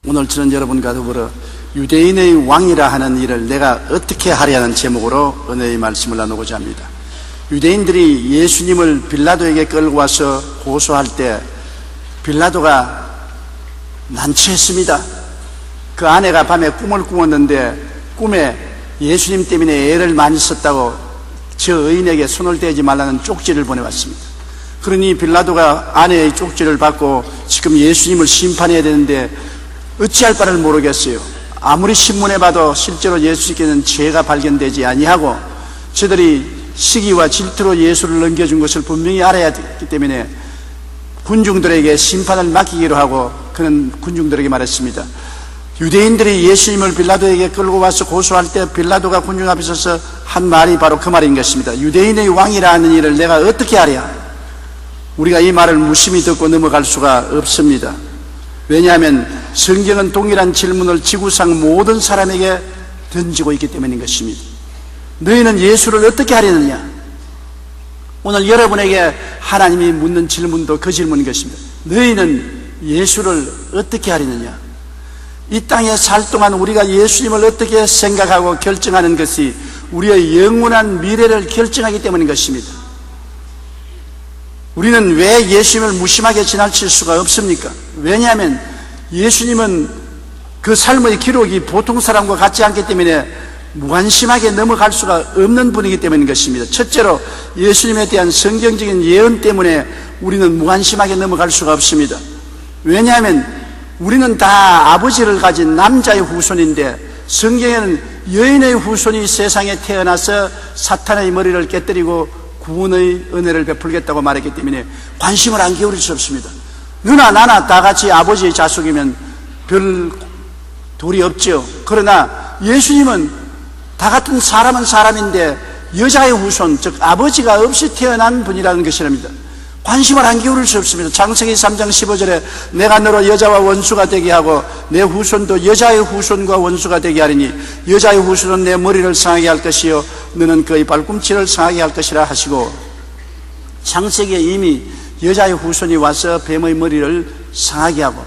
오늘 저는 여러분과 더불어 유대인의 왕이라 하는 일을 내가 어떻게 하려는 제목으로 은혜의 말씀을 나누고자 합니다. 유대인들이 예수님을 빌라도에게 끌고 와서 고소할 때 빌라도가 난처했습니다. 그 아내가 밤에 꿈을 꾸었는데 꿈에 예수님 때문에 애를 많이 썼다고 저 의인에게 손을 대지 말라는 쪽지를 보내왔습니다. 그러니 빌라도가 아내의 쪽지를 받고 지금 예수님을 심판해야 되는데 어찌할 바를 모르겠어요. 아무리 신문에 봐도 실제로 예수님께는 죄가 발견되지 아니하고 저들이 시기와 질투로 예수를 넘겨준 것을 분명히 알아야 되기 때문에 군중들에게 심판을 맡기기로 하고 그는 군중들에게 말했습니다. 유대인들이 예수님을 빌라도에게 끌고 와서 고소할 때 빌라도가 군중 앞에 서서 한 말이 바로 그 말인 것입니다. 유대인의 왕이라는 일을 내가 어떻게 하랴? 우리가 이 말을 무심히 듣고 넘어갈 수가 없습니다. 왜냐하면 성경은 동일한 질문을 지구상 모든 사람에게 던지고 있기 때문인 것입니다. 너희는 예수를 어떻게 하려느냐? 오늘 여러분에게 하나님이 묻는 질문도 그 질문인 것입니다. 너희는 예수를 어떻게 하려느냐? 이 땅에 살 동안 우리가 예수님을 어떻게 생각하고 결정하는 것이 우리의 영원한 미래를 결정하기 때문인 것입니다. 우리는 왜 예수님을 무심하게 지나칠 수가 없습니까? 왜냐하면 예수님은 그 삶의 기록이 보통 사람과 같지 않기 때문에 무관심하게 넘어갈 수가 없는 분이기 때문인 것입니다. 첫째로 예수님에 대한 성경적인 예언 때문에 우리는 무관심하게 넘어갈 수가 없습니다. 왜냐하면 우리는 다 아버지를 가진 남자의 후손인데 성경에는 여인의 후손이 세상에 태어나서 사탄의 머리를 깨뜨리고 구원의 은혜를 베풀겠다고 말했기 때문에 관심을 안 기울일 수 없습니다. 너나 나나 다 같이 아버지의 자손이면 별 돌이 없죠. 그러나 예수님은 다 같은 사람은 사람인데 여자의 후손, 즉 아버지가 없이 태어난 분이라는 것이랍니다. 관심을 안 기울일 수 없습니다. 창세기 3장 15절에 내가 너로 여자와 원수가 되게 하고 내 후손도 여자의 후손과 원수가 되게 하리니 여자의 후손은 내 머리를 상하게 할 것이요 너는 그의 발꿈치를 상하게 할 것이라 하시고, 창세기에 이미 여자의 후손이 와서 뱀의 머리를 상하게 하고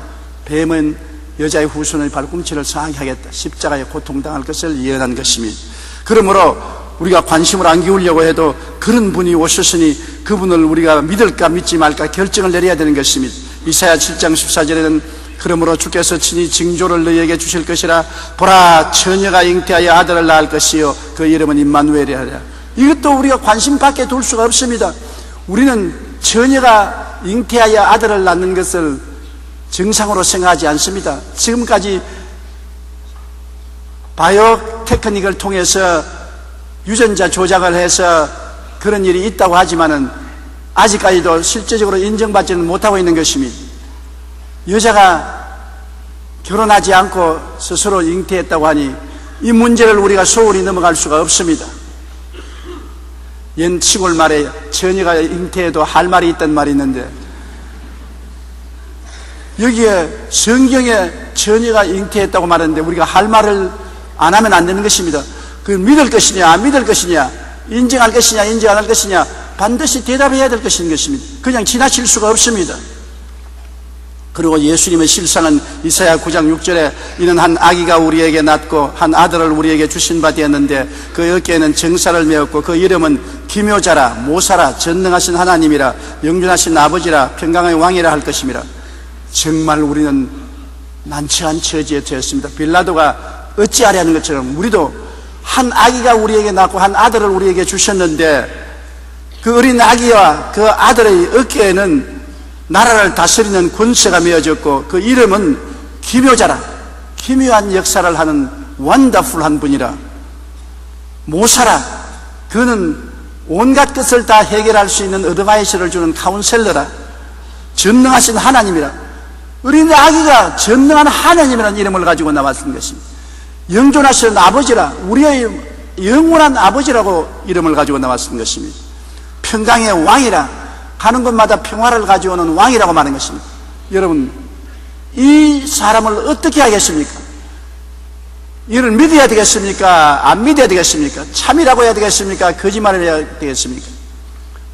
뱀은 여자의 후손의 발꿈치를 상하게 하겠다, 십자가에 고통당할 것을 예언한 것입니다. 그러므로 우리가 관심을 안 기울려고 해도 그런 분이 오셨으니 그분을 우리가 믿을까 믿지 말까 결정을 내려야 되는 것입니다. 이사야 7장 14절에는 그러므로 주께서 친히 징조를 너희에게 주실 것이라 보라 처녀가 잉태하여 아들을 낳을 것이요 그 이름은 임마누엘이라. 이것도 우리가 관심 밖에 둘 수가 없습니다. 우리는 처녀가 잉태하여 아들을 낳는 것을 정상으로 생각하지 않습니다. 지금까지 바이오 테크닉을 통해서 유전자 조작을 해서 그런 일이 있다고 하지만은 아직까지도 실제적으로 인정받지는 못하고 있는 것입니다. 여자가 결혼하지 않고 스스로 잉태했다고 하니 이 문제를 우리가 소홀히 넘어갈 수가 없습니다. 옛 시골 말에 처녀가 잉태해도 할 말이 있단 말이 있는데 여기에 성경에 처녀가 잉태했다고 말하는데 우리가 할 말을 안 하면 안 되는 것입니다. 그 믿을 것이냐 안 믿을 것이냐, 인정할 것이냐 인정 안 할 것이냐 반드시 대답해야 될 것인 것입니다. 그냥 지나칠 수가 없습니다. 그리고 예수님의 실상은 이사야 9장 6절에 이는 한 아기가 우리에게 낳고 한 아들을 우리에게 주신 바 되었는데 그 어깨에는 정사를 메었고 그 이름은 기묘자라 모사라 전능하신 하나님이라 영존하신 아버지라 평강의 왕이라 할 것임이라. 정말 우리는 난처한 처지에 되었습니다. 빌라도가 어찌하려는 것처럼 우리도 한 아기가 우리에게 낳고 한 아들을 우리에게 주셨는데 그 어린 아기와 그 아들의 어깨에는 나라를 다스리는 권세가 메어졌고 그 이름은 기묘자라, 기묘한 역사를 하는 원더풀한 분이라. 모사라, 그는 온갖 것을 다 해결할 수 있는 어드바이스를 주는 카운셀러라. 전능하신 하나님이라. 어린 아기가 전능한 하나님이라는 이름을 가지고 나왔던 것입니다. 영존하시는 아버지라, 우리의 영원한 아버지라고 이름을 가지고 나왔던 것입니다. 평강의 왕이라, 가는 곳마다 평화를 가져오는 왕이라고 말하는 것입니다. 여러분, 이 사람을 어떻게 하겠습니까? 이를 믿어야 되겠습니까? 안 믿어야 되겠습니까? 참이라고 해야 되겠습니까? 거짓말을 해야 되겠습니까?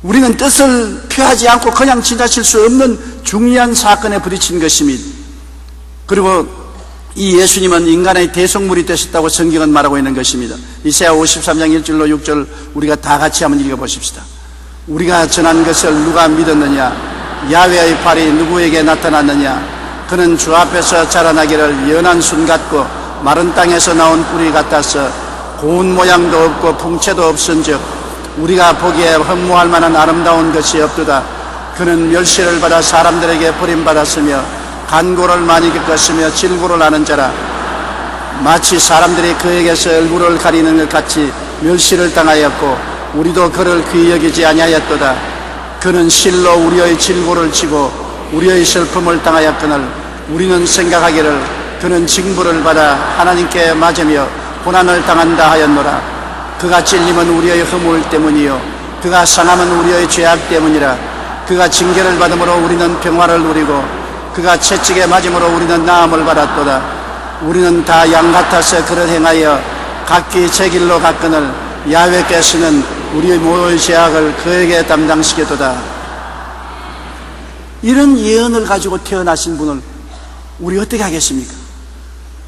우리는 뜻을 표하지 않고 그냥 지나칠 수 없는 중요한 사건에 부딪힌 것입니다. 그리고 이 예수님은 인간의 대속물이 되셨다고 성경은 말하고 있는 것입니다. 이사야 53장 1절로 6절 우리가 다 같이 한번 읽어보십시다. 우리가 전한 것을 누가 믿었느냐? 야훼의 팔이 누구에게 나타났느냐? 그는 주 앞에서 자라나기를 연한 순 같고 마른 땅에서 나온 뿌리 같아서 고운 모양도 없고 풍채도 없은즉 우리가 보기에 흠모할 만한 아름다운 것이 없도다. 그는 멸시를 받아 사람들에게 버림받았으며 간고를 많이 겪었으며 질고를 아는 자라. 마치 사람들이 그에게서 얼굴을 가리는 것 같이 멸시를 당하였고 우리도 그를 귀히 여기지 아니하였도다. 그는 실로 우리의 질고를 치고 우리의 슬픔을 당하였거늘 우리는 생각하기를 그는 징벌을 받아 하나님께 맞으며 고난을 당한다 하였노라. 그가 찔림은 우리의 허물 때문이요 그가 상함은 우리의 죄악 때문이라. 그가 징계를 받음으로 우리는 평화를 누리고 그가 채찍에 맞음으로 우리는 나음을 받았도다. 우리는 다 양 같아서 그를 행하여 각기 제 길로 갔거늘 야훼께서는 우리의 모든 죄악을 그에게 담당시켰도다. 이런 예언을 가지고 태어나신 분을 우리 어떻게 하겠습니까?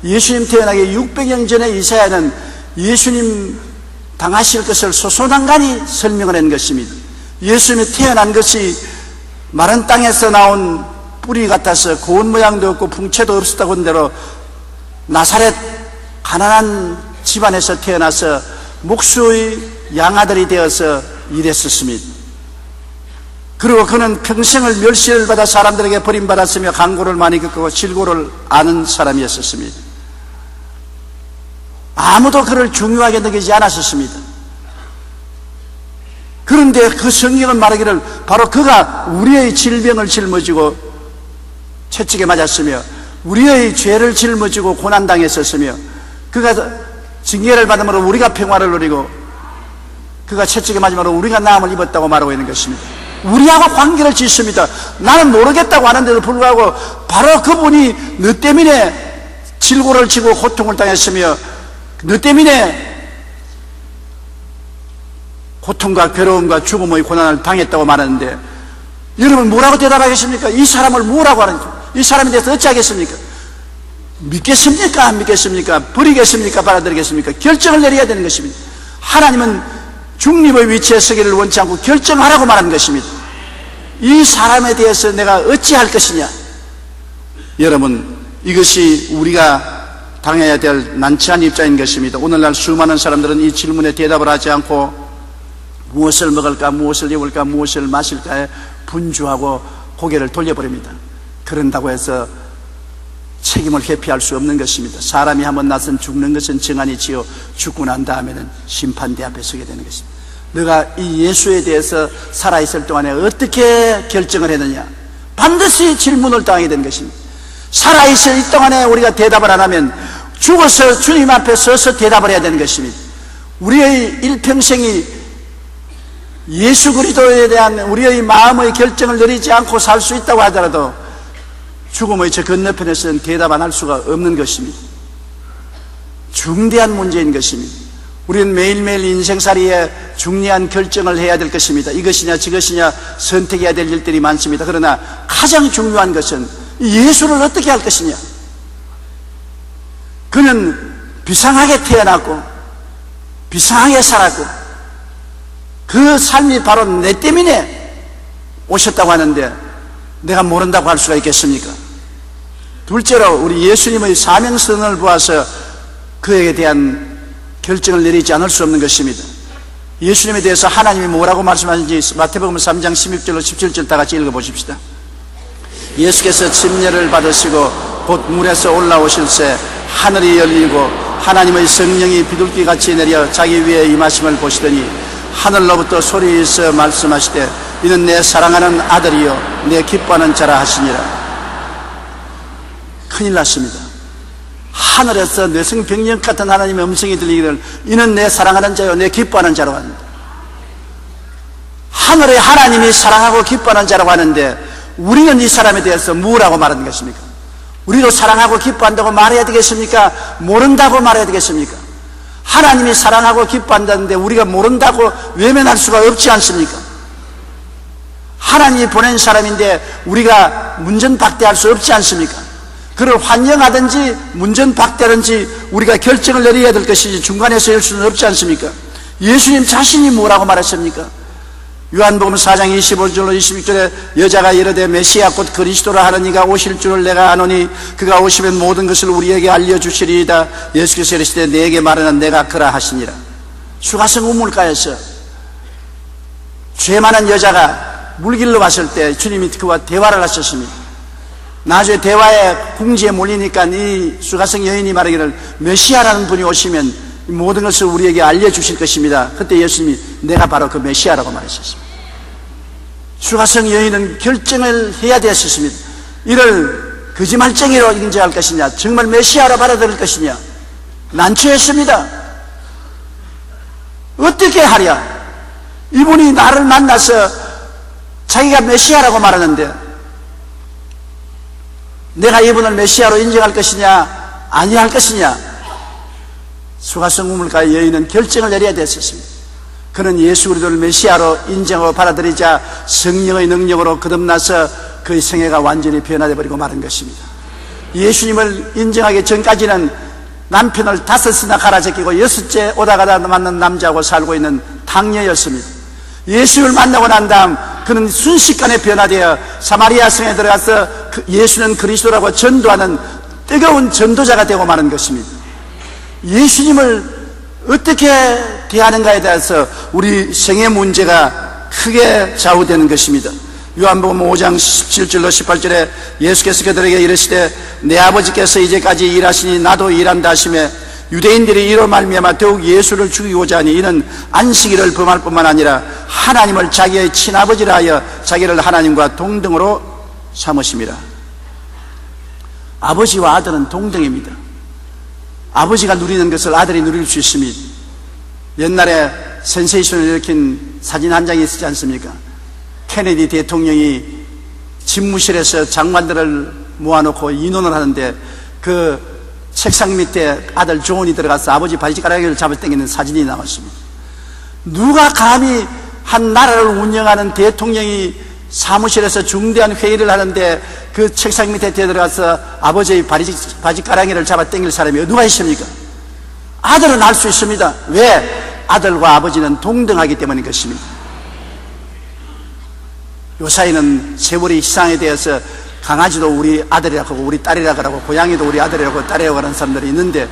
예수님 태어나기 600년 전에 이사야는 예수님 당하실 것을 소소한간히 설명을 한 것입니다. 예수님이 태어난 것이 마른 땅에서 나온 뿌리 같아서 고운 모양도 없고 풍채도 없었다고 한 대로 나사렛 가난한 집안에서 태어나서 목수의 양아들이 되어서 일했었습니다. 그리고 그는 평생을 멸시를 받아 사람들에게 버림받았으며 간고를 많이 겪고 질고를 아는 사람이었습니다. 아무도 그를 중요하게 여기지 않았었습니다. 그런데 그 성경은 말하기를 바로 그가 우리의 질병을 짊어지고 채찍에 맞았으며 우리의 죄를 짊어지고 고난당했었으며 그가 징계를 받음으로 우리가 평화를 누리고 그가 채찍에 맞음으로 우리가 나음을 입었다고 말하고 있는 것입니다. 우리하고 관계를 짓습니다. 나는 모르겠다고 하는데도 불구하고 바로 그분이 너 때문에 질고를 치고 고통을 당했으며 너 때문에 고통과 괴로움과 죽음의 고난을 당했다고 말하는데 여러분 뭐라고 대답하겠습니까? 이 사람을 뭐라고 하는지, 이 사람에 대해서 어찌하겠습니까? 믿겠습니까? 안 믿겠습니까? 버리겠습니까? 받아들이겠습니까? 결정을 내려야 되는 것입니다. 하나님은 중립의 위치에 서기를 원치 않고 결정하라고 말하는 것입니다. 이 사람에 대해서 내가 어찌할 것이냐? 여러분, 이것이 우리가 당해야 될 난처한 입장인 것입니다. 오늘날 수많은 사람들은 이 질문에 대답을 하지 않고 무엇을 먹을까, 무엇을 입을까, 무엇을 마실까에 분주하고 고개를 돌려버립니다. 그런다고 해서 책임을 회피할 수 없는 것입니다. 사람이 한번 나선 죽는 것은 정한이지요 죽고 난 다음에는 심판대 앞에 서게 되는 것입니다. 너가 이 예수에 대해서 살아있을 동안에 어떻게 결정을 했느냐? 반드시 질문을 당하게 되는 것입니다. 살아있을 이 동안에 우리가 대답을 안 하면 죽어서 주님 앞에 서서 대답을 해야 되는 것입니다. 우리의 일평생이 예수 그리스도에 대한 우리의 마음의 결정을 내리지 않고 살 수 있다고 하더라도 죽음의 저 건너편에서는 대답 안 할 수가 없는 것입니다. 중대한 문제인 것입니다. 우리는 매일매일 인생살이에 중요한 결정을 해야 될 것입니다. 이것이냐 저것이냐 선택해야 될 일들이 많습니다. 그러나 가장 중요한 것은 예수를 어떻게 할 것이냐. 그는 비상하게 태어났고 비상하게 살았고 그 삶이 바로 내 때문에 오셨다고 하는데 내가 모른다고 할 수가 있겠습니까? 둘째로 우리 예수님의 사명선언을 보아서 그에게 대한 결정을 내리지 않을 수 없는 것입니다. 예수님에 대해서 하나님이 뭐라고 말씀하신지 마태복음 3장 16절로 17절 다 같이 읽어보십시다. 예수께서 침례를 받으시고 곧 물에서 올라오실새 하늘이 열리고 하나님의 성령이 비둘기같이 내려 자기 위에 임하심을 보시더니 하늘로부터 소리 있어 말씀하시되 이는 내 사랑하는 아들이요 내 기뻐하는 자라 하시니라. 큰일 났습니다. 하늘에서 뇌성병력 같은 하나님의 음성이 들리기를 이는 내 사랑하는 자요 내 기뻐하는 자라고 합니다. 하늘의 하나님이 사랑하고 기뻐하는 자라고 하는데 우리는 이 사람에 대해서 뭐라고 말하는 것입니까? 우리도 사랑하고 기뻐한다고 말해야 되겠습니까? 모른다고 말해야 되겠습니까? 하나님이 사랑하고 기뻐한다는데 우리가 모른다고 외면할 수가 없지 않습니까? 하나님이 보낸 사람인데 우리가 문전박대할 수 없지 않습니까? 그를 환영하든지 문전박대하든지 우리가 결정을 내려야 될 것이지 중간에서 할 수는 없지 않습니까? 예수님 자신이 뭐라고 말했습니까? 요한복음 4장 25절로 26절에 여자가 이르되 메시아 곧 그리스도라 하는 이가 오실 줄을 내가 아노니 그가 오시면 모든 것을 우리에게 알려주시리이다. 예수께서 이르시되 내게 말하는 내가 그라 하시니라. 수가성 우물가에서 죄 많은 여자가 물길로 왔을 때 주님이 그와 대화를 하셨습니다. 나중에 대화에 궁지에 몰리니까 이 수가성 여인이 말하기를 메시아라는 분이 오시면 모든 것을 우리에게 알려주실 것입니다. 그때 예수님이 내가 바로 그 메시아라고 말하셨습니다. 수가성 여인은 결정을 해야 되었습니다. 이를 거짓말쟁이로 인정할 것이냐, 정말 메시아로 받아들일 것이냐, 난처했습니다. 어떻게 하랴? 이분이 나를 만나서 자기가 메시아라고 말하는데 내가 이분을 메시아로 인정할 것이냐 아니할 것이냐. 수가성 우물가의 여인은 결정을 내려야 됐었습니다. 그는 예수 그리스도를 메시아로 인정하고 받아들이자 성령의 능력으로 거듭나서 그의 생애가 완전히 변화되어 버리고 마는 것입니다. 예수님을 인정하기 전까지는 남편을 5이나 갈아제끼고 6째 오다가다 만난 남자하고 살고 있는 당녀였습니다. 예수를 만나고 난 다음 그는 순식간에 변화되어 사마리아 성에 들어가서 예수는 그리스도라고 전도하는 뜨거운 전도자가 되고 마는 것입니다. 예수님을 어떻게 대하는가에 대해서 우리 생애 문제가 크게 좌우되는 것입니다. 요한복음 5장 17절로 18절에 예수께서 그들에게 이르시되 내 아버지께서 이제까지 일하시니 나도 일한다 하시며 유대인들이 이로 말미암아 더욱 예수를 죽이고자 하니 이는 안식일을 범할 뿐만 아니라 하나님을 자기의 친아버지라 하여 자기를 하나님과 동등으로 삼으심이라. 아버지와 아들은 동등입니다. 아버지가 누리는 것을 아들이 누릴 수 있습니다. 옛날에 센세이션을 일으킨 사진 한 장이 있지 않습니까? 케네디 대통령이 집무실에서 장관들을 모아놓고 인원을 하는데 그 책상 밑에 아들 존이 들어가서 아버지 바지가랑이를 잡아당기는 사진이 나왔습니다. 누가 감히 한 나라를 운영하는 대통령이 사무실에서 중대한 회의를 하는데 그 책상 밑에 들어가서 아버지의 바지가랑이를 잡아당길 사람이 누가 있습니까? 아들은 알 수 있습니다. 왜? 아들과 아버지는 동등하기 때문인 것입니다. 요사이는 세월의 희상에 대해서 강아지도 우리 아들이라고 하고 우리 딸이라고 하고 고양이도 우리 아들이라고 딸이라고 하는 사람들이 있는데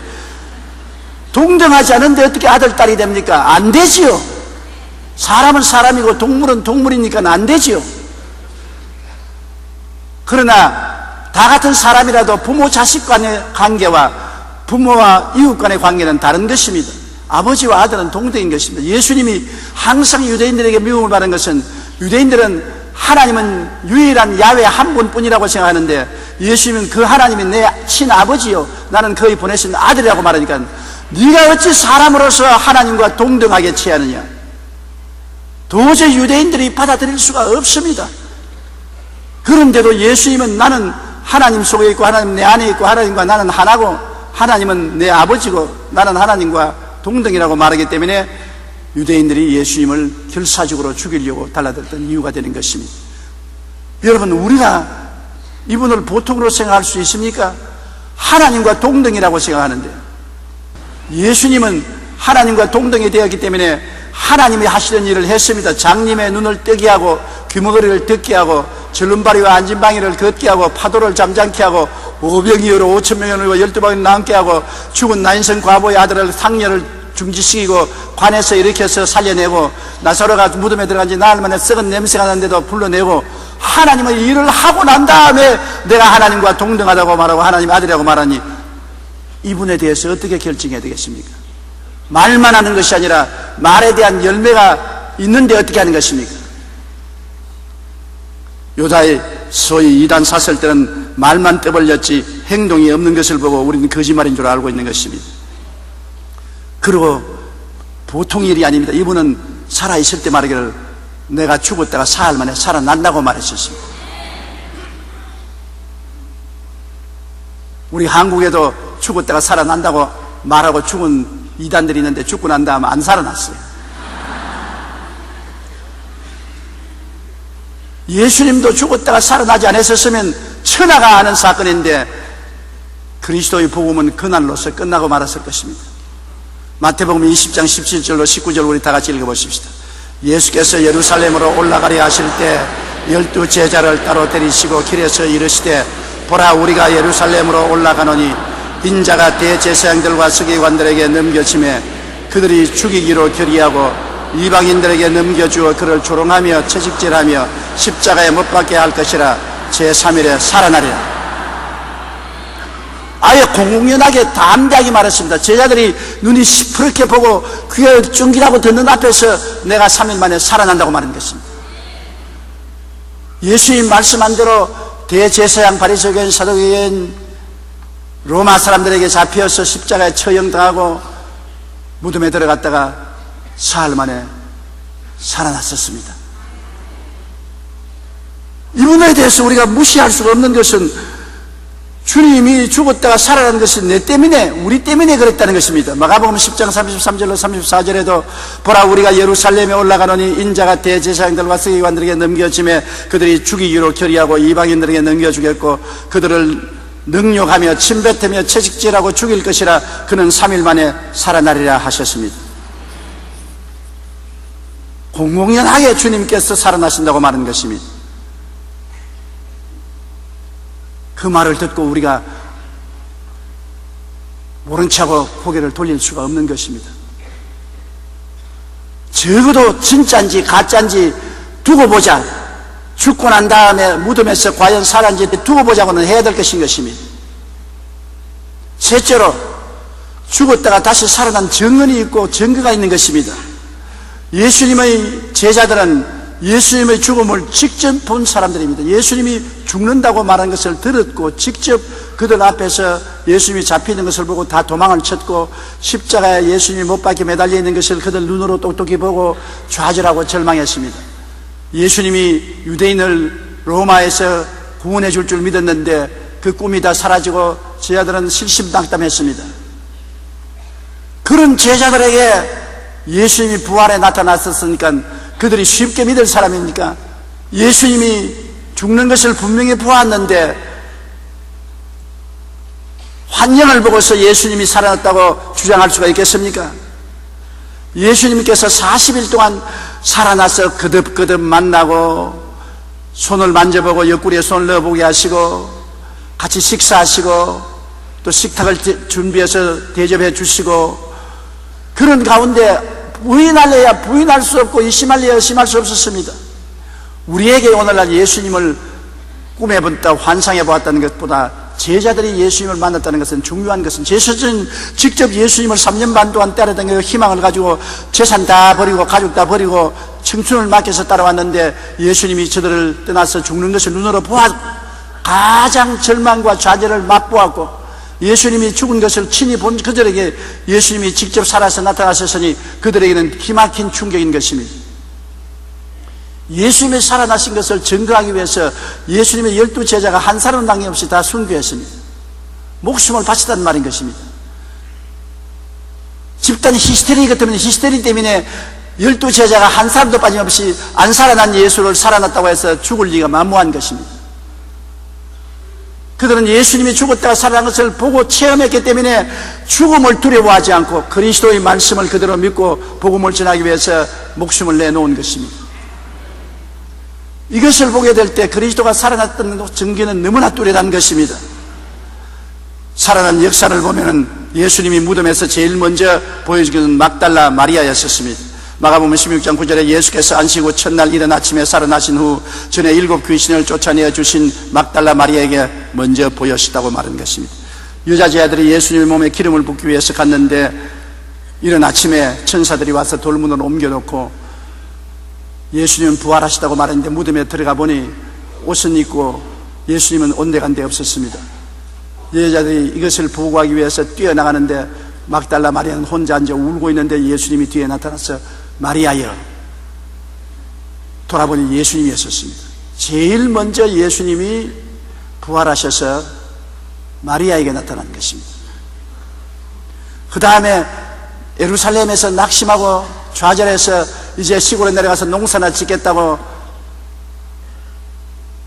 동등하지 않은데 어떻게 아들, 딸이 됩니까? 안 되지요. 사람은 사람이고 동물은 동물이니까 안 되지요. 그러나 다 같은 사람이라도 부모 자식 간의 관계와 부모와 이웃 간의 관계는 다른 것입니다. 아버지와 아들은 동등인 것입니다. 예수님이 항상 유대인들에게 미움을 받은 것은 유대인들은 하나님은 유일한 야훼 한 분뿐이라고 생각하는데 예수님은 그 하나님이 내 친아버지요 나는 그의 보내신 아들이라고 말하니까 네가 어찌 사람으로서 하나님과 동등하게 취하느냐. 도저히 유대인들이 받아들일 수가 없습니다. 그런데도 예수님은 나는 하나님 속에 있고 하나님 내 안에 있고 하나님과 나는 하나고 하나님은 내 아버지고 나는 하나님과 동등이라고 말하기 때문에 유대인들이 예수님을 결사적으로 죽이려고 달라들었던 이유가 되는 것입니다. 여러분, 우리가 이분을 보통으로 생각할 수 있습니까? 하나님과 동등이라고 생각하는데 예수님은 하나님과 동등이 되었기 때문에 하나님이 하시는 일을 했습니다. 장님의 눈을 뜨게 하고 귀머거리를 듣게 하고 절름발이와 안진방이를 걷게 하고 파도를 잠잠케 하고 5병이어로 5,000명을 12방을 남게 하고 죽은 나인성 과부의 아들을 상녀를 중지시키고 관에서 일으켜서 살려내고 나사로가 무덤에 들어간 지 나흘 만에 썩은 냄새가 나는데도 불러내고 하나님의 일을 하고 난 다음에 내가 하나님과 동등하다고 말하고 하나님 아들이라고 말하니 이분에 대해서 어떻게 결정해야 되겠습니까? 말만 하는 것이 아니라 말에 대한 열매가 있는데 어떻게 하는 것입니까? 요다의 소위 이단 사설들은 말만 떠벌렸지 행동이 없는 것을 보고 우리는 거짓말인 줄 알고 있는 것입니다. 그리고 보통 일이 아닙니다. 이분은 살아있을 때 말하기를 내가 죽었다가 사흘 만에 살아난다고 말했었습니다. 우리 한국에도 죽었다가 살아난다고 말하고 죽은 이단들이 있는데 죽고 난 다음에 안 살아났어요. 예수님도 죽었다가 살아나지 않았었으면 천하가 아는 사건인데 그리스도의 복음은 그날로서 끝나고 말았을 것입니다. 마태복음 20장 17절로 19절 우리 다 같이 읽어보십시다. 예수께서 예루살렘으로 올라가려 하실 때 12 제자를 따로 데리시고 길에서 이르시되 보라 우리가 예루살렘으로 올라가노니 인자가 대제사장들과 서기관들에게 넘겨지매 그들이 죽이기로 결의하고 이방인들에게 넘겨주어 그를 조롱하며 채찍질하며 십자가에 못 박게 할 것이라 제3일에 살아나리라. 아예 공공연하게 담대하게 말했습니다. 제자들이 눈이 시퍼렇게 보고 귀에 쫑기라고 듣는 앞에서 내가 3일 만에 살아난다고 말한 것입니다. 예수님 말씀한 대로 대제사장, 바리새인, 사두개인, 로마 사람들에게 잡혀서 십자가에 처형당하고 무덤에 들어갔다가 사흘 만에 살아났었습니다. 이분에 대해서 우리가 무시할 수가 없는 것은 주님이 죽었다가 살아난 것이 내 때문에, 우리 때문에 그랬다는 것입니다. 마가복음 10장 33절로 34절에도 보라 우리가 예루살렘에 올라가노니 인자가 대제사장들과 서기관들에게 넘겨지매 그들이 죽이기로 결의하고 이방인들에게 넘겨주겠고 그들을 능욕하며 침뱉으며 채찍질하고 죽일 것이라 그는 3일 만에 살아나리라 하셨습니다. 공공연하게 주님께서 살아나신다고 말한 것입니다. 그 말을 듣고 우리가 모른 척하고 고개를 돌릴 수가 없는 것입니다. 적어도 진짜인지 가짜인지 두고 보자. 죽고 난 다음에 무덤에서 과연 살았는지 두고 보자고는 해야 될 것인 것입니다. 셋째로 죽었다가 다시 살아난 증언이 있고 증거가 있는 것입니다. 예수님의 제자들은 예수님의 죽음을 직접 본 사람들입니다. 예수님이 죽는다고 말한 것을 들었고 직접 그들 앞에서 예수님이 잡히는 것을 보고 다 도망을 쳤고 십자가에 예수님이 못 박혀 매달려 있는 것을 그들 눈으로 똑똑히 보고 좌절하고 절망했습니다. 예수님이 유대인을 로마에서 구원해 줄 줄 믿었는데 그 꿈이 다 사라지고 제자들은 실심당담했습니다. 그런 제자들에게 예수님이 부활에 나타났었으니까 그들이 쉽게 믿을 사람입니까? 예수님이 죽는 것을 분명히 보았는데 환영을 보고서 예수님이 살아났다고 주장할 수가 있겠습니까? 예수님께서 40일 동안 살아나서 거듭거듭 만나고 손을 만져보고 옆구리에 손을 넣어보게 하시고 같이 식사하시고 또 식탁을 준비해서 대접해 주시고 그런 가운데 부인할래야 부인할 수 없고 의심할래야 의심할 수 없었습니다. 우리에게 오늘날 예수님을 꿈에 본다 환상해 보았다는 것보다 제자들이 예수님을 만났다는 것은 중요한 것은 제자들은 직접 예수님을 3년 반 동안 따라다니고 희망을 가지고 재산 다 버리고 가족 다 버리고 청춘을 맡겨서 따라왔는데 예수님이 저들을 떠나서 죽는 것을 눈으로 보았고 가장 절망과 좌절을 맛보았고 예수님이 죽은 것을 친히 본 그들에게 예수님이 직접 살아서 나타나셨으니 그들에게는 기막힌 충격인 것입니다. 예수님이 살아나신 것을 증거하기 위해서 예수님의 12 제자가 한 사람 남김없이 다 순교했습니다. 목숨을 바치단 말인 것입니다. 집단 히스테리 때문에 12 제자가 한 사람도 빠짐없이 안 살아난 예수를 살아났다고 해서 죽을 리가 만무한 것입니다. 그들은 예수님이 죽었다가 살아난 것을 보고 체험했기 때문에 죽음을 두려워하지 않고 그리스도의 말씀을 그대로 믿고 복음을 전하기 위해서 목숨을 내놓은 것입니다. 이것을 보게 될 때 그리스도가 살아났다는 증거는 너무나 뚜렷한 것입니다. 살아난 역사를 보면은 예수님이 무덤에서 제일 먼저 보여주기는 막달라 마리아였었습니다. 마가복음 16장 9절에 예수께서 안식 후 첫날 이른 아침에 살아나신 후 전에 7 귀신을 쫓아내어 주신 막달라 마리아에게 먼저 보였다고 말한 것입니다. 여자 제자들이 예수님의 몸에 기름을 붓기 위해서 갔는데 이른 아침에 천사들이 와서 돌문을 옮겨놓고 예수님은 부활하시다고 말했는데 무덤에 들어가 보니 옷은 입고 예수님은 온데간데 없었습니다. 여자들이 이것을 보고하기 위해서 뛰어나가는데 막달라 마리아는 혼자 앉아 울고 있는데 예수님이 뒤에 나타나서 마리아여 돌아보니 예수님이었습니다. 제일 먼저 예수님이 부활하셔서 마리아에게 나타난 것입니다. 그 다음에 예루살렘에서 낙심하고 좌절해서 이제 시골에 내려가서 농사나 짓겠다고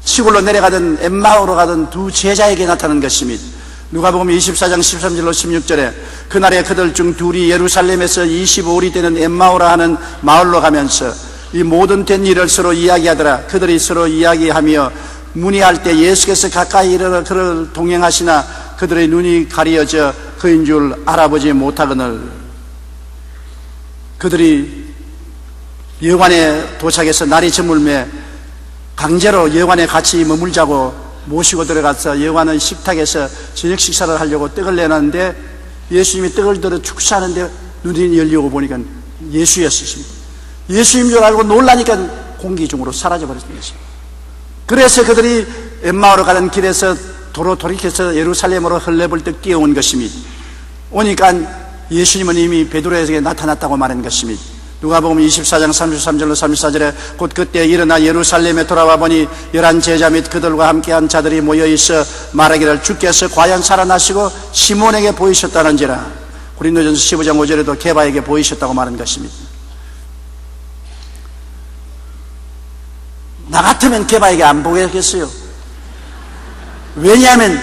시골로 내려가던 엠마오로 가던 두 제자에게 나타난 것입니다. 누가복음 24장 13절로 16절에 그날에 그들 중 둘이 예루살렘에서 25일이 되는 엠마오라 하는 마을로 가면서 이 모든 된 일을 서로 이야기하더라. 그들이 서로 이야기하며 문의할 때 예수께서 가까이 이르러 그를 동행하시나 그들의 눈이 가리어져 그인 줄 알아보지 못하거늘. 그들이 여관에 도착해서 날이 저물매 강제로 여관에 같이 머물자고 모시고 들어가서 여관의 식탁에서 저녁 식사를 하려고 떡을 내놨는데 예수님이 떡을 들어 축사하는데 눈이 열리고 보니까 예수였습니다. 예수인 줄 알고 놀라니까 공기 중으로 사라져버렸던 것입니다. 그래서 그들이 엠마오로 가는 길에서 도로 돌이켜서 예루살렘으로 헐레벌떡 뛰어온 것입니다. 오니까 예수님은 이미 베드로에게 나타났다고 말한 것입니다. 누가복음 24장 33절로 34절에 곧 그때 일어나 예루살렘에 돌아와 보니 11 제자 및 그들과 함께한 자들이 모여있어 말하기를 주께서 과연 살아나시고 시몬에게 보이셨다는지라. 고린도전서 15장 5절에도 게바에게 보이셨다고 말한 것입니다. 나 같으면 게바에게 안 보겠어요. 왜냐하면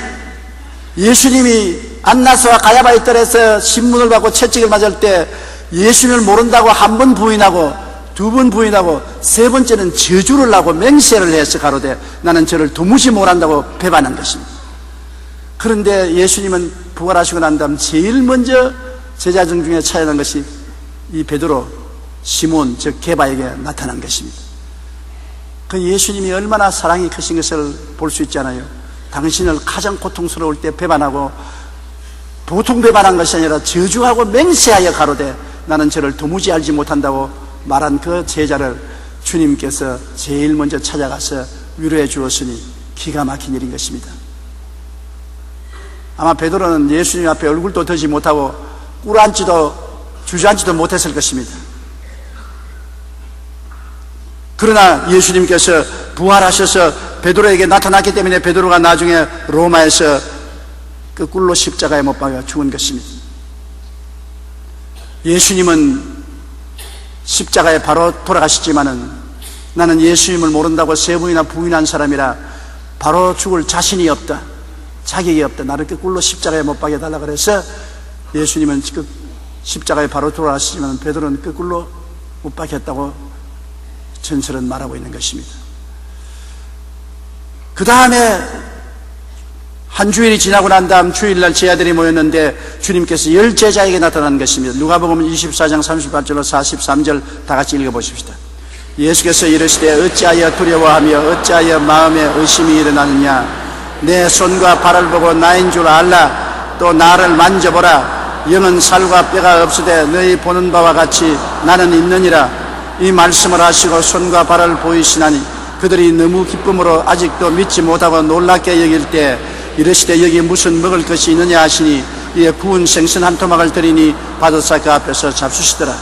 예수님이 안나스와 가야바의 뜰에서 신문을 받고 채찍을 맞을 때 예수님을 모른다고 한 번 부인하고 두 번 부인하고 세 번째는 저주를 하고 맹세를 해서 가로되 나는 저를 도무지 못한다고 배반한 것입니다. 그런데 예수님은 부활하시고 난 다음 제일 먼저 제자들 중에 찾아난 것이 이 베드로, 시몬, 즉 게바에게 나타난 것입니다. 그 예수님이 얼마나 사랑이 크신 것을 볼 수 있잖아요. 당신을 가장 고통스러울 때 배반하고 보통 배반한 것이 아니라 저주하고 맹세하여 가로되 나는 저를 도무지 알지 못한다고 말한 그 제자를 주님께서 제일 먼저 찾아가서 위로해 주었으니 기가 막힌 일인 것입니다. 아마 베드로는 예수님 앞에 얼굴도 들지 못하고 꿇어앉지도 주저앉지도 못했을 것입니다. 그러나 예수님께서 부활하셔서 베드로에게 나타났기 때문에 베드로가 나중에 로마에서 그 꿀로 십자가에 못 박아 죽은 것입니다. 예수님은 십자가에 바로 돌아가셨지만은 나는 예수님을 모른다고 세 번이나 부인한 사람이라 바로 죽을 자신이 없다, 자격이 없다, 나를 그 꿀로 십자가에 못 박여달라 그래서 예수님은 그 십자가에 바로 돌아가시지만 베드로는 그 꿀로 못 박혔다고 전설은 말하고 있는 것입니다. 그 다음에 한 주일이 지나고 난 다음 주일날 제자들이 모였는데 주님께서 10 제자에게 나타난 것입니다. 누가복음 24장 38절로 43절 다 같이 읽어보십시다. 예수께서 이르시되 어찌하여 두려워하며 어찌하여 마음에 의심이 일어나느냐. 내 손과 발을 보고 나인 줄 알라. 또 나를 만져보라. 영은 살과 뼈가 없으되 너희 보는 바와 같이 나는 있느니라. 이 말씀을 하시고 손과 발을 보이시나니 그들이 너무 기쁨으로 아직도 믿지 못하고 놀랍게 여길 때 이르시되 여기 무슨 먹을 것이 있느냐 하시니 이에 구운 생선 한 토막을 드리니 받으사 그 앞에서 잡수시더라.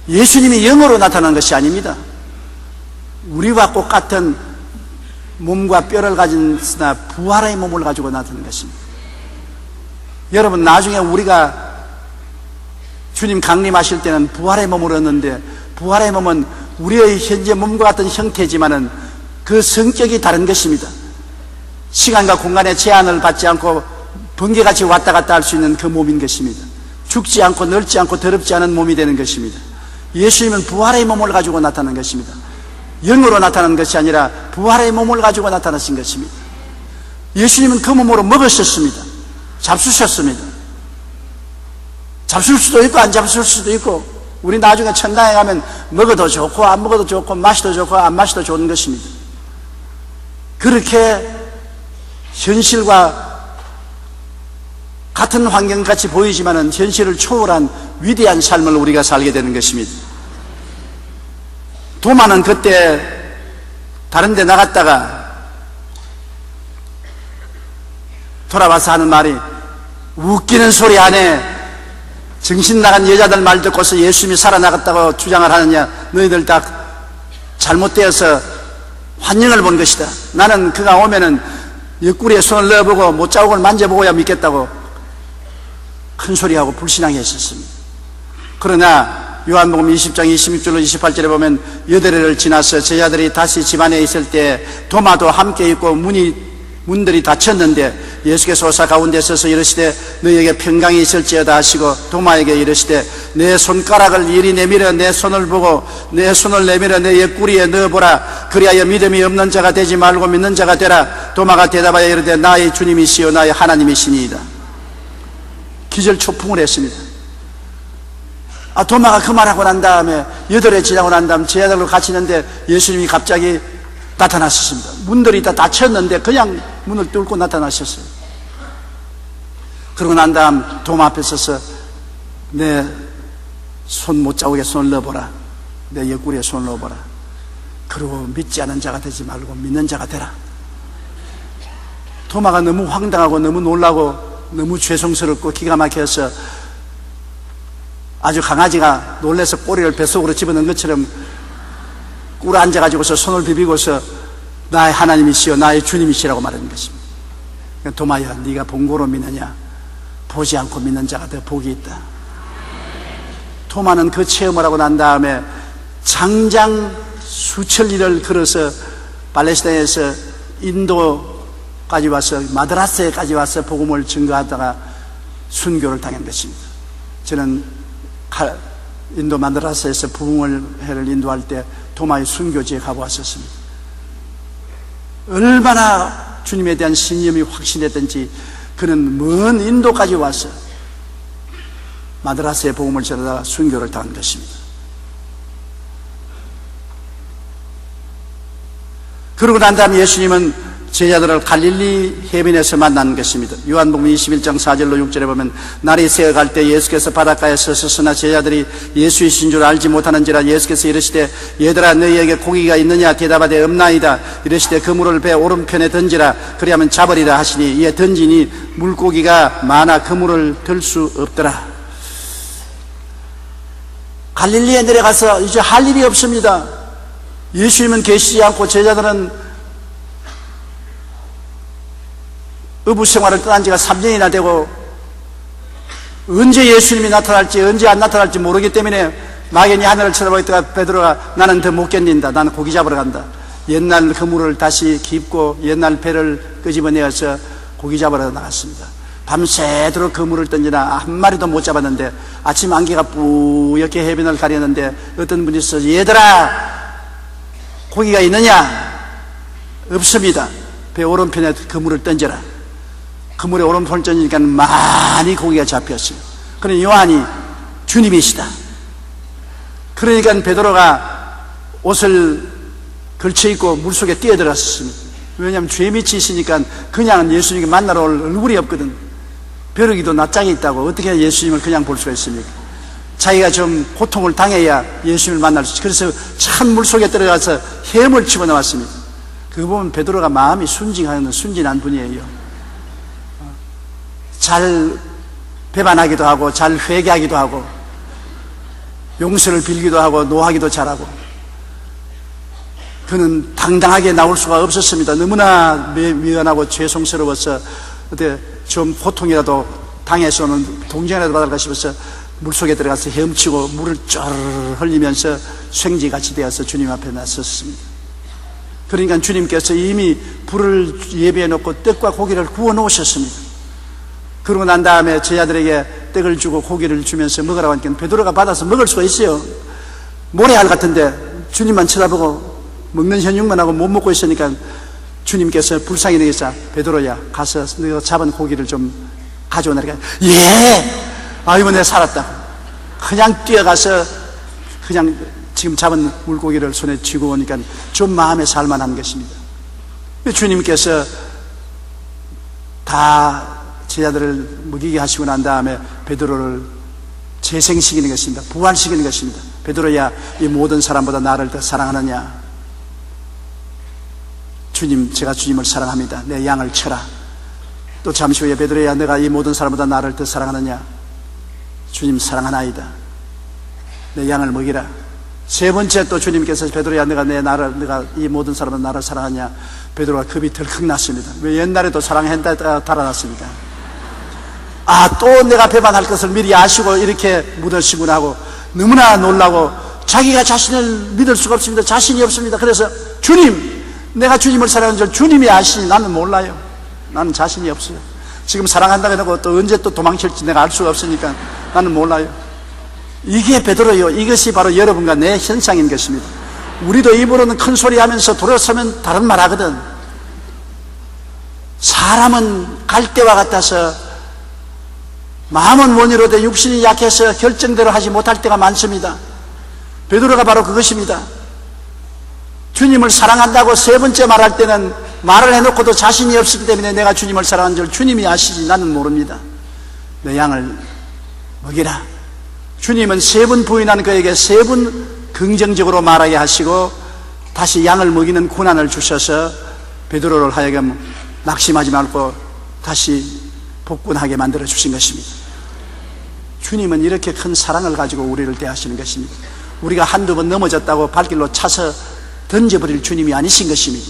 예수님이 영으로 나타난 것이 아닙니다. 우리와 똑같은 몸과 뼈를 가진 으나 부활의 몸을 가지고 나타난 것입니다. 여러분, 나중에 우리가 주님 강림하실 때는 부활의 몸을 얻는데 부활의 몸은 우리의 현재 몸과 같은 형태지만은 그 성격이 다른 것입니다. 시간과 공간의 제한을 받지 않고 번개같이 왔다 갔다 할 수 있는 그 몸인 것입니다. 죽지 않고 늙지 않고 더럽지 않은 몸이 되는 것입니다. 예수님은 부활의 몸을 가지고 나타난 것입니다. 영으로 나타난 것이 아니라 부활의 몸을 가지고 나타나신 것입니다. 예수님은 그 몸으로 먹으셨습니다. 잡수셨습니다. 잡술 수도 있고 안 잡술 수도 있고, 우리 나중에 천당에 가면 먹어도 좋고 안 먹어도 좋고 마셔도 좋고 안 마셔도 좋은 것입니다. 그렇게 현실과 같은 환경같이 보이지만은 현실을 초월한 위대한 삶을 우리가 살게 되는 것입니다. 도마는 그때 다른 데 나갔다가 돌아와서 하는 말이, 웃기는 소리 안 해. 정신 나간 여자들 말 듣고서 예수님이 살아나갔다고 주장을 하느냐. 너희들 다 잘못되어서 환영을 본 것이다. 나는 그가 오면은 옆구리에 손을 넣어보고 못자국을 만져보고야 믿겠다고 큰 소리하고 불신하게 했었습니다. 그러나 요한복음 20장 26절로 28절에 보면 여드레를 지나서 제자들이 다시 집안에 있을 때 도마도 함께 있고 문이 문들이 닫혔는데 예수께서 오사 가운데 서서 이르시되 너희에게 평강이 있을지어다 하시고 도마에게 이르시되 내 손가락을 이리 내밀어 내 손을 보고 내 손을 내밀어 내 옆구리에 넣어보라. 그리하여 믿음이 없는 자가 되지 말고 믿는 자가 되라. 도마가 대답하여 이르되 나의 주님이시요 나의 하나님이시니이다. 기절초풍을 했습니다. 도마가 그 말하고 난 다음에 8회 지나고 난 다음 제자들과 같이 있는데 예수님이 갑자기 나타나셨습니다. 문들이 다 닫혔는데 그냥 문을 뚫고 나타나셨어요. 그러고 난 다음 도마 앞에 서서 내 손 못자국에 손을 넣어보라. 내 옆구리에 손을 넣어보라. 그리고 믿지 않은 자가 되지 말고 믿는 자가 되라. 도마가 너무 황당하고 너무 놀라고 너무 죄송스럽고 기가 막혀서 아주 강아지가 놀라서 꼬리를 뱃속으로 집어넣은 것처럼 꿇어 앉아가지고서 손을 비비고서 나의 하나님이시여 나의 주님이시라고 말하는 것입니다. 도마야, 네가 본고로 믿느냐? 보지 않고 믿는 자가 더 복이 있다. 도마는 그 체험을 하고 난 다음에 장장 수천 리를 걸어서 팔레스타인에서 인도까지 와서 마드라스에까지 와서 복음을 증거하다가 순교를 당한 것입니다. 저는 인도 마드라스에서 부흥회를 인도할 때 도마의 순교지에 가보았었습니다. 얼마나 주님에 대한 신념이 확신했던지 그는 먼 인도까지 와서 마드라스의 복음을 전하다가 순교를 당한 것입니다. 그러고 난 다음에 예수님은 제자들을 갈릴리 해변에서 만난 것입니다. 요한복음 21장 4절로 6절에 보면 날이 새어갈 때 예수께서 바닷가에 서셨으나 제자들이 예수이신 줄 알지 못하는지라 예수께서 이르시되 얘들아 너희에게 고기가 있느냐? 대답하되 없나이다. 이르시되 그물을 배 오른편에 던지라. 그리하면 잡으리라 하시니 이에 던지니 물고기가 많아 그물을 들 수 없더라. 갈릴리에 내려가서 이제 할 일이 없습니다. 예수님은 계시지 않고 제자들은 어부 생활을 떠난 지가 3년이나 되고 언제 예수님이 나타날지 언제 안 나타날지 모르기 때문에 막연히 하늘을 쳐다보다가 베드로가 나는 더 못 견딘다. 나는 고기 잡으러 간다. 옛날 그물을 다시 깁고 옛날 배를 끄집어내어서 고기 잡으러 나갔습니다. 밤새도록 그물을 던지나 한 마리도 못 잡았는데 아침 안개가 뿌옇게 해변을 가렸는데 어떤 분이 있어서 얘들아 고기가 있느냐? 없습니다. 배 오른편에 그물을 던져라. 그물에 오른편을 던지니까 많이 고기가 잡혔어요. 그러니 요한이 주님이시다. 그러니까 베드로가 옷을 걸쳐입고 물속에 뛰어들었습니다. 왜냐하면 죄 밑이 있으니까 그냥 예수님께 만나러 올 얼굴이 없거든. 벼룩이도 낯짝이 있다고 어떻게 예수님을 그냥 볼 수가 있습니까? 자기가 좀 고통을 당해야 예수님을 만날 수 있어요. 그래서 찬 물속에 들어가서 햄을 집어넣었습니다. 그거 보면 베드로가 마음이 순진한 분이에요. 잘 배반하기도 하고 잘 회개하기도 하고 용서를 빌기도 하고 노하기도 잘하고 그는 당당하게 나올 수가 없었습니다. 너무나 미안하고 죄송스러워서 어때 좀 고통이라도 당해서는 동정이라도 받을까 싶어서 물속에 들어가서 헤엄치고 물을 쫙 흘리면서 생쥐같이 되어서 주님 앞에 나섰습니다. 그러니까 주님께서 이미 불을 예비해 놓고 떡과 고기를 구워 놓으셨습니다. 그러고 난 다음에 제자들에게 떡을 주고 고기를 주면서 먹으라고 하니까 베드로가 받아서 먹을 수가 있어요. 모래알 같은데 주님만 쳐다보고 먹는 현육만 하고 못 먹고 있으니까 주님께서 불쌍히 여기사 베드로야 가서 너가 잡은 고기를 좀 가져오라. 예! 아이고 내가 살았다. 그냥 뛰어가서 그냥 지금 잡은 물고기를 손에 쥐고 오니까 좀 마음에 살만한 것입니다. 주님께서 다 제자들을 먹이게 하시고 난 다음에 베드로를 재생시키는 것입니다. 부활시키는 것입니다. 베드로야 이 모든 사람보다 나를 더 사랑하느냐? 주님, 제가 주님을 사랑합니다. 내 양을 쳐라. 또 잠시 후에 베드로야 내가 이 모든 사람보다 나를 더 사랑하느냐? 주님 사랑하나이다. 내 양을 먹이라. 세 번째 또 주님께서 베드로야 내가 이 모든 사람은 나를 사랑하냐? 베드로가 겁이 덜컥 났습니다. 왜 옛날에도 사랑했다가 달아났습니까? 또 내가 배반할 것을 미리 아시고 이렇게 묻으시구나 하고 너무나 놀라고 자기가 자신을 믿을 수가 없습니다. 자신이 없습니다. 그래서 주님, 내가 주님을 사랑하는 줄 주님이 아시니 나는 몰라요. 나는 자신이 없어요. 지금 사랑한다고 해놓고 또 언제 또 도망칠지 내가 알 수가 없으니까 나는 몰라요. 이게 베드로요. 이것이 바로 여러분과 내 현상인 것입니다. 우리도 입으로는 큰 소리 하면서 돌아서면 다른 말 하거든. 사람은 갈대와 같아서 마음은 원이로되 육신이 약해서 결정대로 하지 못할 때가 많습니다. 베드로가 바로 그것입니다. 주님을 사랑한다고 세 번째 말할 때는 말을 해놓고도 자신이 없기 때문에 내가 주님을 사랑하는 줄 주님이 아시지 나는 모릅니다. 내 양을 먹이라. 주님은 세 번 부인한 그에게 세 번 긍정적으로 말하게 하시고 다시 양을 먹이는 고난을 주셔서 베드로를 하여금 낙심하지 말고 다시 복군하게 만들어 주신 것입니다. 주님은 이렇게 큰 사랑을 가지고 우리를 대하시는 것입니다. 우리가 한두 번 넘어졌다고 발길로 차서 던져버릴 주님이 아니신 것입니다.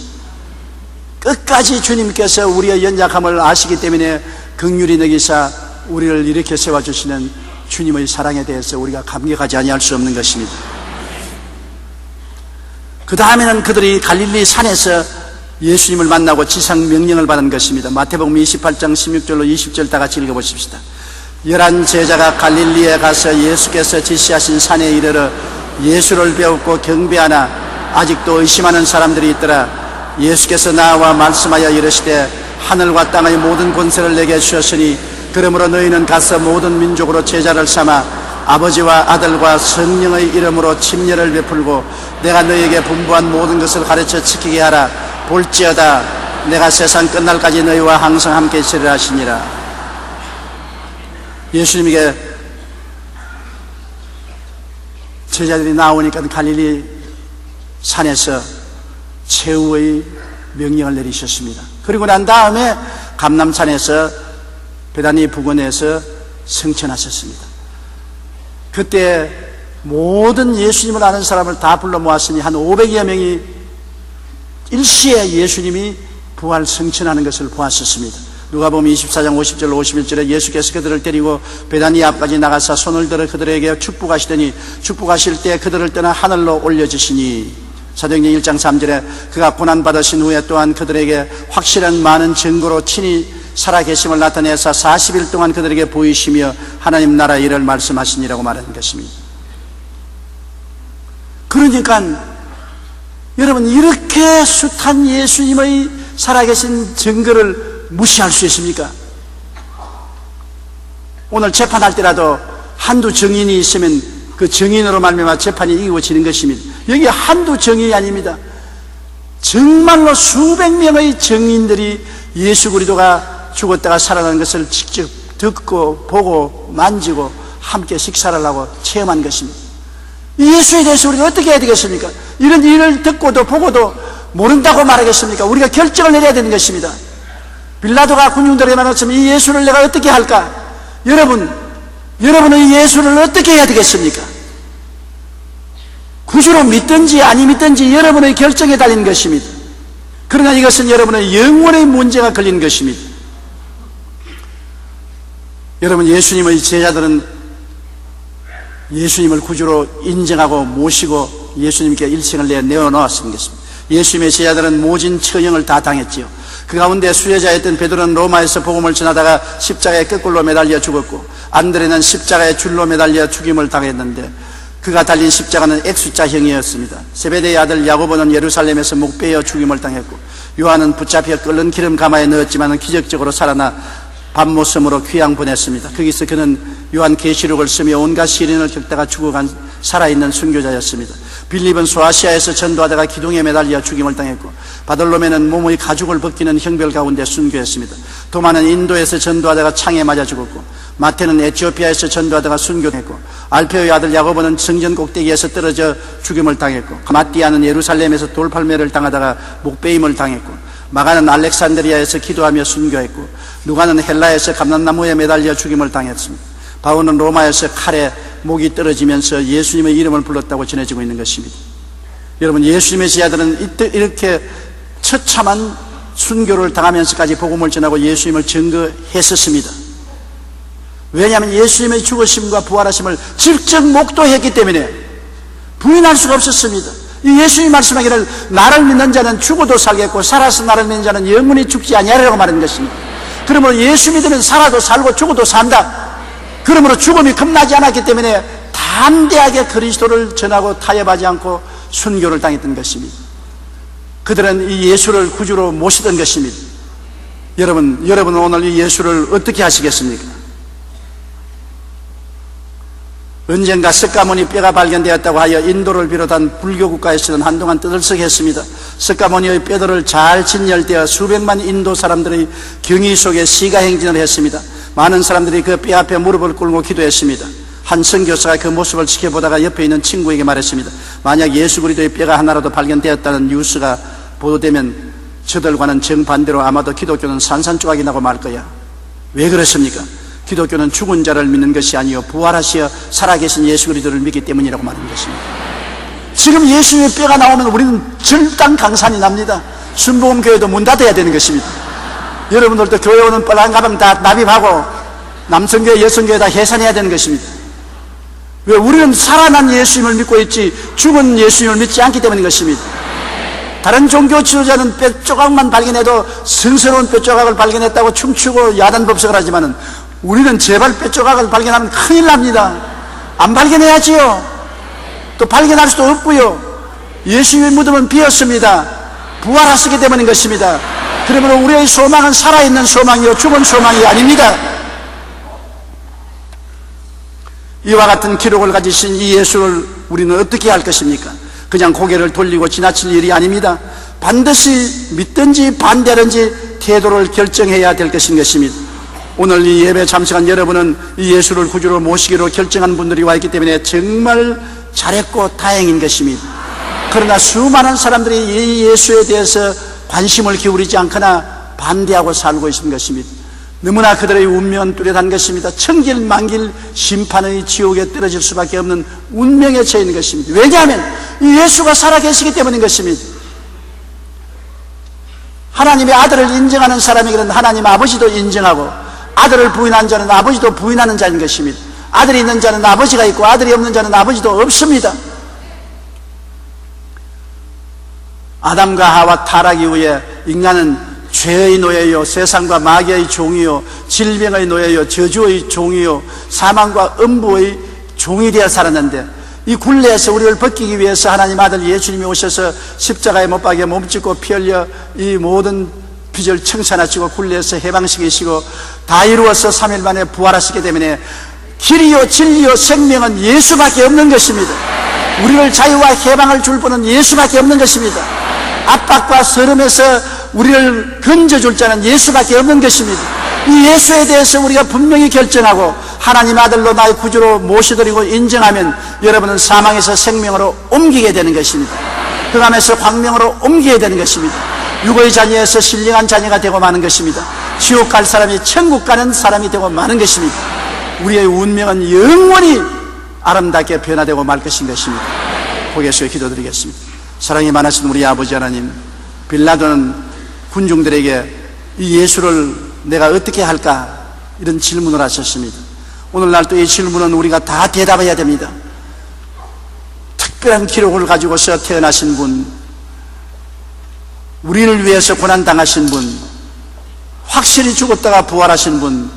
끝까지 주님께서 우리의 연약함을 아시기 때문에 긍휼히 여기사 우리를 이렇게 세워주시는 주님의 사랑에 대해서 우리가 감격하지 아니할 수 없는 것입니다. 그 다음에는 그들이 갈릴리 산에서 예수님을 만나고 지상 명령을 받은 것입니다. 마태복음 28장 16절로 20절 다 같이 읽어보십시다. 11 제자가 갈릴리에 가서 예수께서 지시하신 산에 이르러 예수를 배웠고 경배하나 아직도 의심하는 사람들이 있더라. 예수께서 나와 말씀하여 이르시되 하늘과 땅의 모든 권세를 내게 주셨으니 그러므로 너희는 가서 모든 민족으로 제자를 삼아 아버지와 아들과 성령의 이름으로 침례를 베풀고 내가 너희에게 분부한 모든 것을 가르쳐 지키게 하라. 볼지어다 내가 세상 끝날까지 너희와 항상 함께 있으리라 하시니라. 예수님에게 제자들이 나오니까 갈릴리 산에서 최후의 명령을 내리셨습니다. 그리고 난 다음에 감람산에서 베다니 부근에서 성천하셨습니다. 그때 모든 예수님을 아는 사람을 다 불러 모았으니 한 500여 명이 일시에 예수님이 부활 성천하는 것을 보았었습니다. 누가복음 24장 50절 51절에 예수께서 그들을 데리고 베다니 앞까지 나가사 손을 들어 그들에게 축복하시더니 축복하실 때 그들을 떠나 하늘로 올려주시니 사도행전 1장 3절에 그가 고난받으신 후에 또한 그들에게 확실한 많은 증거로 친히 살아계심을 나타내사 40일 동안 그들에게 보이시며 하나님 나라 일을 말씀하시니라고 말하는 것입니다. 그러니까 여러분 이렇게 숱한 예수님의 살아계신 증거를 무시할 수 있습니까? 오늘 재판할 때라도 한두 증인이 있으면 그 증인으로 말미암아 재판이 이루어지는 것입니다. 여기 한두 증인이 아닙니다. 정말로 수백 명의 증인들이 예수 그리스도가 죽었다가 살아난 것을 직접 듣고 보고 만지고 함께 식사를 하고 체험한 것입니다. 예수에 대해서 우리가 어떻게 해야 되겠습니까? 이런 일을 듣고도 보고도 모른다고 말하겠습니까? 우리가 결정을 내려야 되는 것입니다. 빌라도가 군중들에게 말했으면 이 예수를 내가 어떻게 할까? 여러분은 예수를 어떻게 해야 되겠습니까? 구주로 믿든지 아니 믿든지 여러분의 결정에 달린 것입니다. 그러나 이것은 여러분의 영혼의 문제가 걸린 것입니다. 여러분 예수님의 제자들은 예수님을 구주로 인정하고 모시고 예수님께 일생을 내어놓았습니다. 예수님의 제자들은 모진 처형을 다 당했지요. 그 가운데 수혜자였던 베드로는 로마에서 복음을 전하다가 십자가에 거꾸로 매달려 죽었고 안드레는 십자가에 줄로 매달려 죽임을 당했는데 그가 달린 십자가는 X자형이었습니다. 세베대의 아들 야고보는 예루살렘에서 목베어 죽임을 당했고 요한은 붙잡혀 끓는 기름 가마에 넣었지만 기적적으로 살아나 밤모섬으로 귀양 보냈습니다. 거기서 그는 요한 계시록을 쓰며 온갖 시련을 겪다가 죽어간 살아있는 순교자였습니다. 빌립은 소아시아에서 전도하다가 기둥에 매달려 죽임을 당했고 바돌로메는 몸의 가죽을 벗기는 형벌 가운데 순교했습니다. 도마는 인도에서 전도하다가 창에 맞아 죽었고 마태는 에티오피아에서 전도하다가 순교했고 알페오의 아들 야고보는 성전 꼭대기에서 떨어져 죽임을 당했고 마띠아는 예루살렘에서 돌팔매를 당하다가 목베임을 당했고 마가는 알렉산드리아에서 기도하며 순교했고 누가는 헬라에서 감람나무에 매달려 죽임을 당했습니다. 바울은 로마에서 칼에 목이 떨어지면서 예수님의 이름을 불렀다고 전해지고 있는 것입니다. 여러분 예수님의 제자들은 이렇게 처참한 순교를 당하면서까지 복음을 전하고 예수님을 증거했었습니다. 왜냐하면 예수님의 죽으심과 부활하심을 직접 목도했기 때문에 부인할 수가 없었습니다. 이 예수님이 말씀하기를 나를 믿는 자는 죽어도 살겠고 살아서 나를 믿는 자는 영원히 죽지 아니하리라고 말하는 것입니다. 그러므로 예수 믿으면 살아도 살고 죽어도 산다. 그러므로 죽음이 겁나지 않았기 때문에 담대하게 그리스도를 전하고 타협하지 않고 순교를 당했던 것입니다. 그들은 이 예수를 구주로 모시던 것입니다. 여러분은 오늘 이 예수를 어떻게 하시겠습니까? 언젠가 석가모니 뼈가 발견되었다고 하여 인도를 비롯한 불교 국가에서는 한동안 떠들썩했습니다. 석가모니의 뼈들을 잘 진열되어 수백만 인도 사람들의 경의 속에 시가행진을 했습니다. 많은 사람들이 그 뼈 앞에 무릎을 꿇고 기도했습니다. 한 선교사가 그 모습을 지켜보다가 옆에 있는 친구에게 말했습니다. 만약 예수 그리스도의 뼈가 하나라도 발견되었다는 뉴스가 보도되면 저들과는 정반대로 아마도 기독교는 산산조각이 나고 말 거야. 왜 그렇습니까? 기독교는 죽은 자를 믿는 것이 아니요 부활하시어 살아계신 예수 그리스도를 믿기 때문이라고 말하는 것입니다. 지금 예수님의 뼈가 나오면 우리는 절단 강산이 납니다. 순복음교회도 문 닫아야 되는 것입니다. 여러분들도 교회 오는 빨간 가방 다 납입하고 남성교회 여성교회 다 해산해야 되는 것입니다. 왜? 우리는 살아난 예수님을 믿고 있지 죽은 예수님을 믿지 않기 때문인 것입니다. 다른 종교 지도자는 뼈 조각만 발견해도 성스러운 뼈 조각을 발견했다고 춤추고 야단법석을 하지만은 우리는 제발 뼈 조각을 발견하면 큰일 납니다. 안 발견해야지요. 또 발견할 수도 없고요. 예수님의 무덤은 비었습니다. 부활하시기 때문인 것입니다. 그러므로 우리의 소망은 살아있는 소망이요 죽은 소망이 아닙니다. 이와 같은 기록을 가지신 이 예수를 우리는 어떻게 할 것입니까? 그냥 고개를 돌리고 지나칠 일이 아닙니다. 반드시 믿든지 반대하든지 태도를 결정해야 될 것인 것입니다. 오늘 이 예배 참석한 여러분은 이 예수를 구주로 모시기로 결정한 분들이 와 있기 때문에 정말 잘했고 다행인 것입니다. 그러나 수많은 사람들이 이 예수에 대해서 관심을 기울이지 않거나 반대하고 살고 있는 것입니다. 너무나 그들의 운명은 뚜렷한 것입니다. 천길만길 심판의 지옥에 떨어질 수밖에 없는 운명에 처해 있는 것입니다. 왜냐하면 이 예수가 살아계시기 때문인 것입니다. 하나님의 아들을 인정하는 사람에게는 하나님 아버지도 인정하고 아들을 부인한 자는 아버지도 부인하는 자인 것입니다. 아들이 있는 자는 아버지가 있고 아들이 없는 자는 아버지도 없습니다. 아담과 하와 타락 이후에 인간은 죄의 노예요, 세상과 마귀의 종이요, 질병의 노예요, 저주의 종이요, 사망과 음부의 종이 되어 살았는데 이 굴레에서 우리를 벗기기 위해서 하나님 아들 예수님이 오셔서 십자가에 못 박여 몸짓고 피 흘려 이 모든 빚을 청산하시고 굴레에서 해방시키시고 다 이루어서 3일 만에 부활하시기 때문에 길이요 진리요 생명은 예수밖에 없는 것입니다. 우리를 자유와 해방을 줄 분은 예수밖에 없는 것입니다. 압박과 서름에서 우리를 건져줄 자는 예수밖에 없는 것입니다. 이 예수에 대해서 우리가 분명히 결정하고 하나님 아들로 나의 구주로 모셔드리고 인정하면 여러분은 사망에서 생명으로 옮기게 되는 것입니다. 흑암에서 광명으로 옮기게 되는 것입니다. 육의 자녀에서 신령한 자녀가 되고 마는 것입니다. 지옥 갈 사람이 천국 가는 사람이 되고 마는 것입니다. 우리의 운명은 영원히 아름답게 변화되고 말 것인 것입니다. 고개에서 기도드리겠습니다. 사랑이 많으신 우리 아버지 하나님, 빌라도는 군중들에게 이 예수를 내가 어떻게 할까 이런 질문을 하셨습니다. 오늘날 또 이 질문은 우리가 다 대답해야 됩니다. 특별한 기록을 가지고서 태어나신 분, 우리를 위해서 고난당하신 분, 확실히 죽었다가 부활하신 분,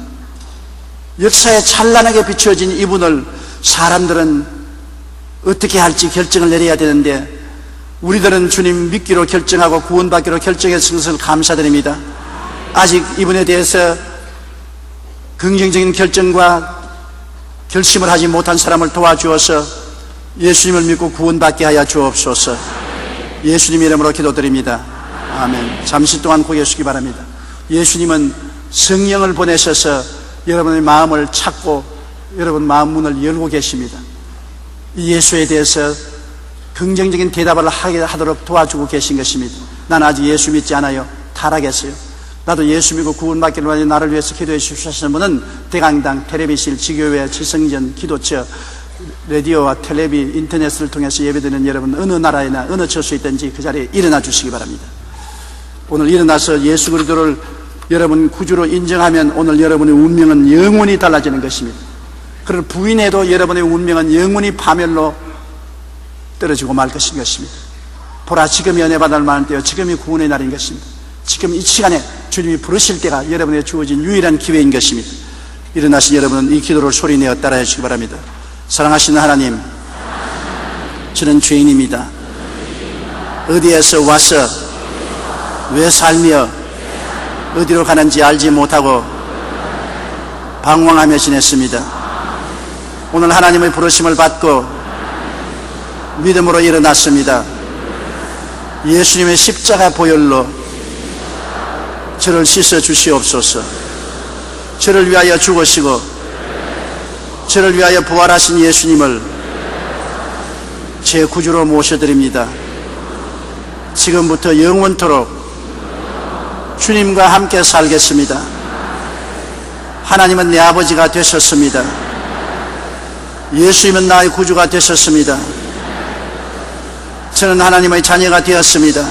역사에 찬란하게 비춰진 이분을 사람들은 어떻게 할지 결정을 내려야 되는데 우리들은 주님 믿기로 결정하고 구원받기로 결정했은 것을 감사드립니다. 아직 이분에 대해서 긍정적인 결정과 결심을 하지 못한 사람을 도와주어서 예수님을 믿고 구원받게 하여 주옵소서. 예수님 이름으로 기도드립니다. 아멘. 잠시 동안 고개 숙이기 바랍니다. 예수님은 성령을 보내셔서 여러분의 마음을 찾고 여러분 마음 문을 열고 계십니다. 이 예수에 대해서 긍정적인 대답을 하도록 도와주고 계신 것입니다. 나는 아직 예수 믿지 않아요. 타락했어요. 나도 예수 믿고 구원받기를 원하는 나를 위해서 기도해 주십시오 하시는 분은 대강당, 텔레비실, 지교회, 지성전, 기도처, 라디오와 텔레비, 인터넷을 통해서 예배드리는 여러분 어느 나라에나 어느 처소에 있든지 그 자리에 일어나 주시기 바랍니다. 오늘 일어나서 예수 그리스도를 여러분 구주로 인정하면 오늘 여러분의 운명은 영원히 달라지는 것입니다. 그를 부인해도 여러분의 운명은 영원히 파멸로 떨어지고 말 것인 것입니다. 보라, 지금이 은혜 받을 만한 때요, 지금이 구원의 날인 것입니다. 지금 이 시간에 주님이 부르실 때가 여러분에게 주어진 유일한 기회인 것입니다. 일어나신 여러분은 이 기도를 소리내어 따라해 주시기 바랍니다. 사랑하시는 하나님, 저는 죄인입니다. 어디에서 와서 왜 살며 어디로 가는지 알지 못하고 방황하며 지냈습니다. 오늘 하나님의 부르심을 받고 믿음으로 일어났습니다. 예수님의 십자가 보혈로 저를 씻어 주시옵소서. 저를 위하여 죽으시고 저를 위하여 부활하신 예수님을 제 구주로 모셔드립니다. 지금부터 영원토록 주님과 함께 살겠습니다. 하나님은 내 아버지가 되셨습니다. 예수님은 나의 구주가 되셨습니다. 저는 하나님의 자녀가 되었습니다.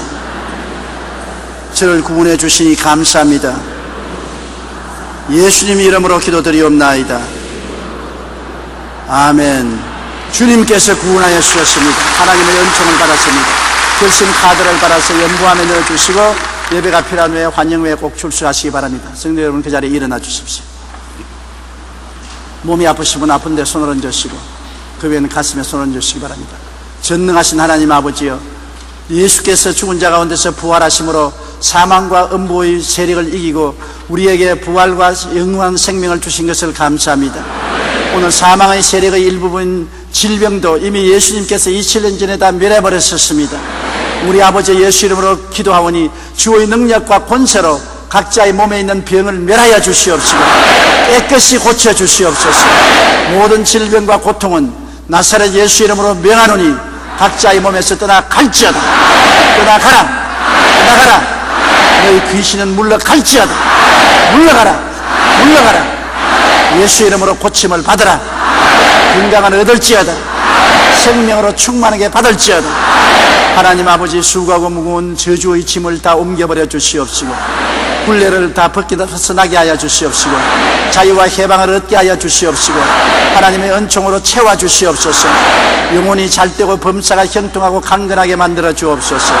저를 구원해 주시니 감사합니다. 예수님 이름으로 기도드리옵나이다. 아멘. 주님께서 구원하여 주셨습니다. 하나님의 은총을 받았습니다. 결심 카드를 받아서 연부함에 넣어주시고 예배가 필요한 후에 환영 후에 꼭 출석하시기 바랍니다. 성도 여러분, 그 자리에 일어나 주십시오. 몸이 아프신 분 아픈데 손을 얹으시고 그 외에는 가슴에 손을 얹으시기 바랍니다. 전능하신 하나님 아버지여, 예수께서 죽은 자 가운데서 부활하심으로 사망과 음부의 세력을 이기고 우리에게 부활과 영원한 생명을 주신 것을 감사합니다. 오늘 사망의 세력의 일부분 질병도 이미 예수님께서 2000년 전에 다 멸해버렸었습니다. 우리 아버지 예수 이름으로 기도하오니 주의 능력과 권세로 각자의 몸에 있는 병을 멸하여 주시옵시고 깨끗이 고쳐 주시옵소서. 모든 질병과 고통은 나사렛 예수 이름으로 명하노니 각자의 몸에서 떠나갈지어다. 떠나가라. 떠나가라. 너희 귀신은 물러갈지어다. 물러가라. 물러가라. 예수 이름으로 고침을 받으라. 건강을 얻을지어다. 생명으로 충만하게 받을지어다. 하나님 아버지, 수고하고 무거운 저주의 짐을 다 옮겨버려 주시옵시고 굴레를 다 벗어나게 하여 주시옵시고 자유와 해방을 얻게 하여 주시옵시고 하나님의 은총으로 채워 주시옵소서. 영혼이 잘되고 범사가 형통하고 강건하게 만들어 주옵소서.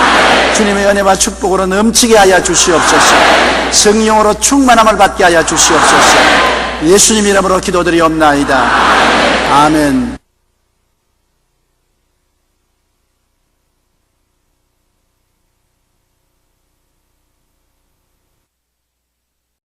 주님의 은혜와 축복으로 넘치게 하여 주시옵소서. 성령으로 충만함을 받게 하여 주시옵소서. 예수님 이름으로 기도드리옵나이다. 아멘.